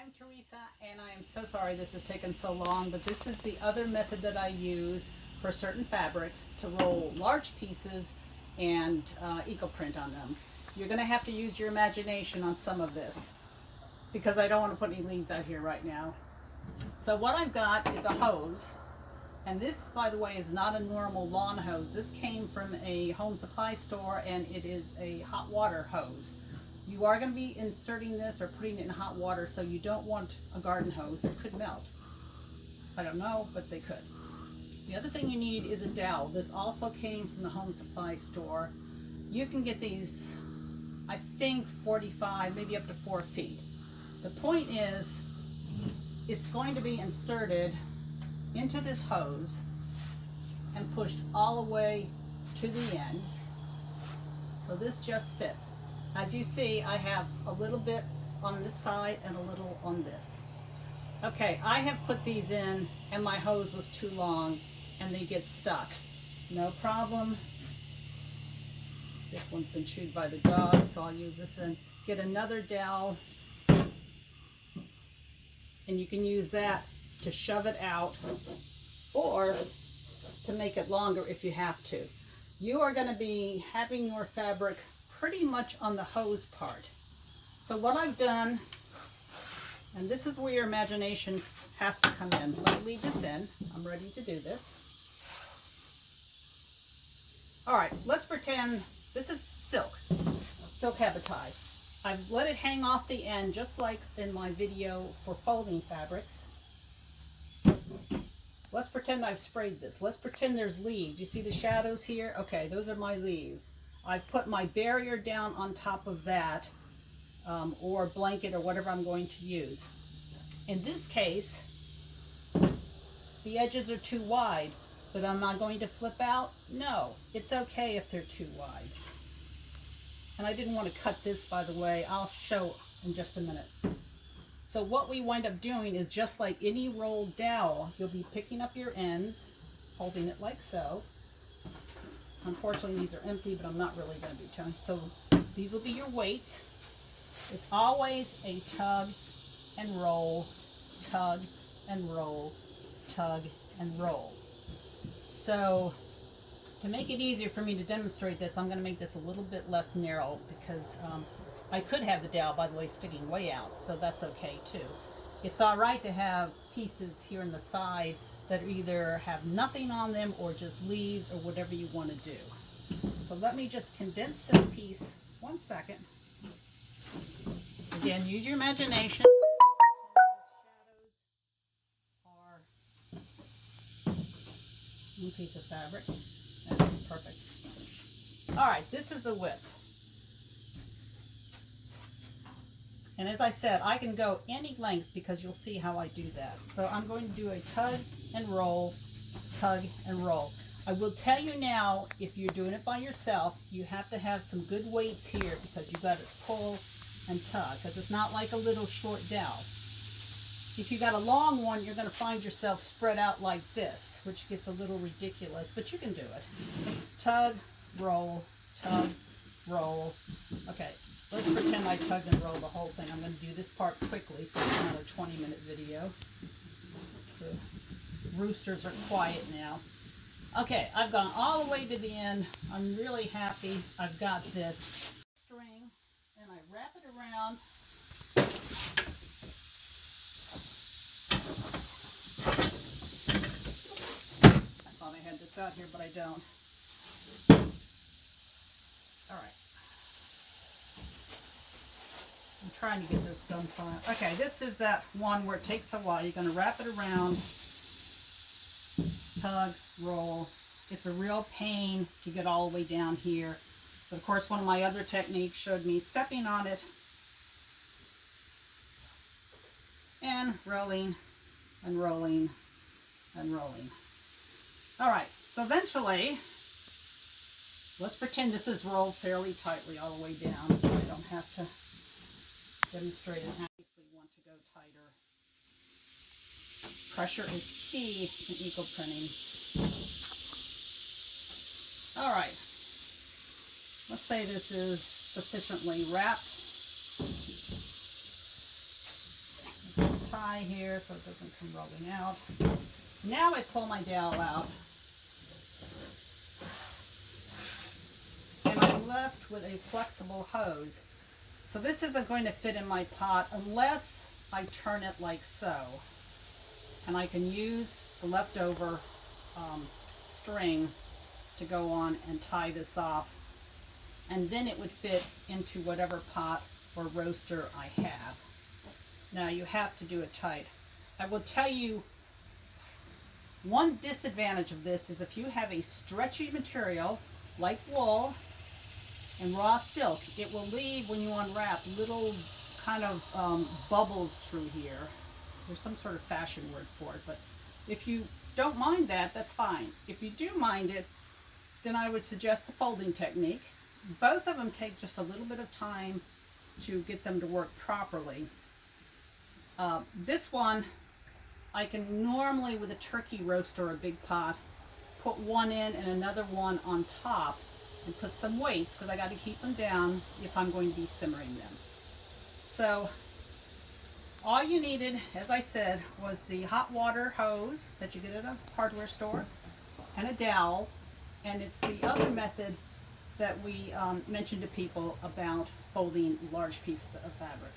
I'm Theresa, and I am so sorry this has taken so long, but this is the other method that I use for certain fabrics to roll large pieces and Ecoprint on them. You're going to have to use your imagination on some of this because I don't want to put any leads out here right now. So what I've got is a hose, and this, by the way, is not a normal lawn hose. This came from a home supply store, and it is a hot water hose. You are going to be inserting this or putting it in hot water, so you don't want a garden hose. It could melt. I don't know, but they could. The other thing you need is a dowel. This also came from the home supply store. You can get these, I think, 45, maybe up to 4 feet. The point is, it's going to be inserted into this hose and pushed all the way to the end. So this just fits. As you see, I have a little bit on this side and a little on this. Okay, I have put these in and my hose was too long and they get stuck. No problem. This one's been chewed by the dog, so I'll use this and get another dowel. And you can use that to shove it out or to make it longer if you have to. You are going to be having your fabric pretty much on the hose part. So what I've done, and this is where your imagination has to come in. Let me leave this in. I'm ready to do this. All right, let's pretend this is silk habitat. I've let it hang off the end just like in my video for folding fabrics. Let's pretend I've sprayed this. Let's pretend there's leaves. You see the shadows here? Okay, those are my leaves. I've put my barrier down on top of that, or blanket or whatever I'm going to use. In this case, the edges are too wide, but I'm not going to flip out. No, it's okay if they're too wide. And I didn't want to cut this, by the way. I'll show in just a minute. So what we wind up doing is just like any rolled dowel, you'll be picking up your ends, holding it like so. Unfortunately, these are empty, but I'm not really going to be telling. So these will be your weights. It's always a tug and roll, tug and roll, tug and roll. So to make it easier for me to demonstrate this, I'm going to make this a little bit less narrow because I could have the dowel, by the way, sticking way out, so that's okay too. It's all right to have pieces here on the side that either have nothing on them or just leaves or whatever you want to do. So let me just condense this piece 1 second. Again, use your imagination. Shadows are one piece of fabric. That's perfect. All right, this is a width. And as I said, I can go any length because you'll see how I do that. So I'm going to do a tug and roll, tug and roll. I will tell you now, if you're doing it by yourself, you have to have some good weights here because you've got to pull and tug, because it's not like a little short dowel. If you got a long one, you're going to find yourself spread out like this, which gets a little ridiculous, but you can do it. Tug, roll, tug, roll. Okay. Let's pretend I tugged and rolled the whole thing. I'm going to do this part quickly so it's not a 20-minute video. The roosters are quiet now. Okay, I've gone all the way to the end. I'm really happy. I've got this string, and I wrap it around. I thought I had this out here, but I don't. All right. I'm trying to get this done. So okay, this is that one where it takes a while. You're going to wrap it around, tug, roll. It's a real pain to get all the way down here. But of course, one of my other techniques showed me stepping on it and rolling and rolling and rolling. All right, so eventually, let's pretend this is rolled fairly tightly all the way down so I don't have to demonstrate it. Obviously want to go tighter. Pressure is key in eco printing. All right, let's say this is sufficiently wrapped. high here so it doesn't come rubbing out. Now I pull my dowel out. And I'm left with a flexible hose. So this isn't going to fit in my pot unless I turn it like so. And I can use the leftover string to go on and tie this off. And then it would fit into whatever pot or roaster I have. Now you have to do it tight. I will tell you, one disadvantage of this is if you have a stretchy material like wool and raw silk, it will leave, when you unwrap, little kind of bubbles through here. There's some sort of fashion word for it, but if you don't mind that, that's fine. If you do mind it, then I would suggest the folding technique. Both of them take just a little bit of time to get them to work properly. This one, I can normally, with a turkey roaster or a big pot, put one in and another one on top and put some weights, because I got to keep them down if I'm going to be simmering them. So all you needed, as I said, was the hot water hose that you get at a hardware store and a dowel. And it's the other method that we mentioned to people about folding large pieces of fabric.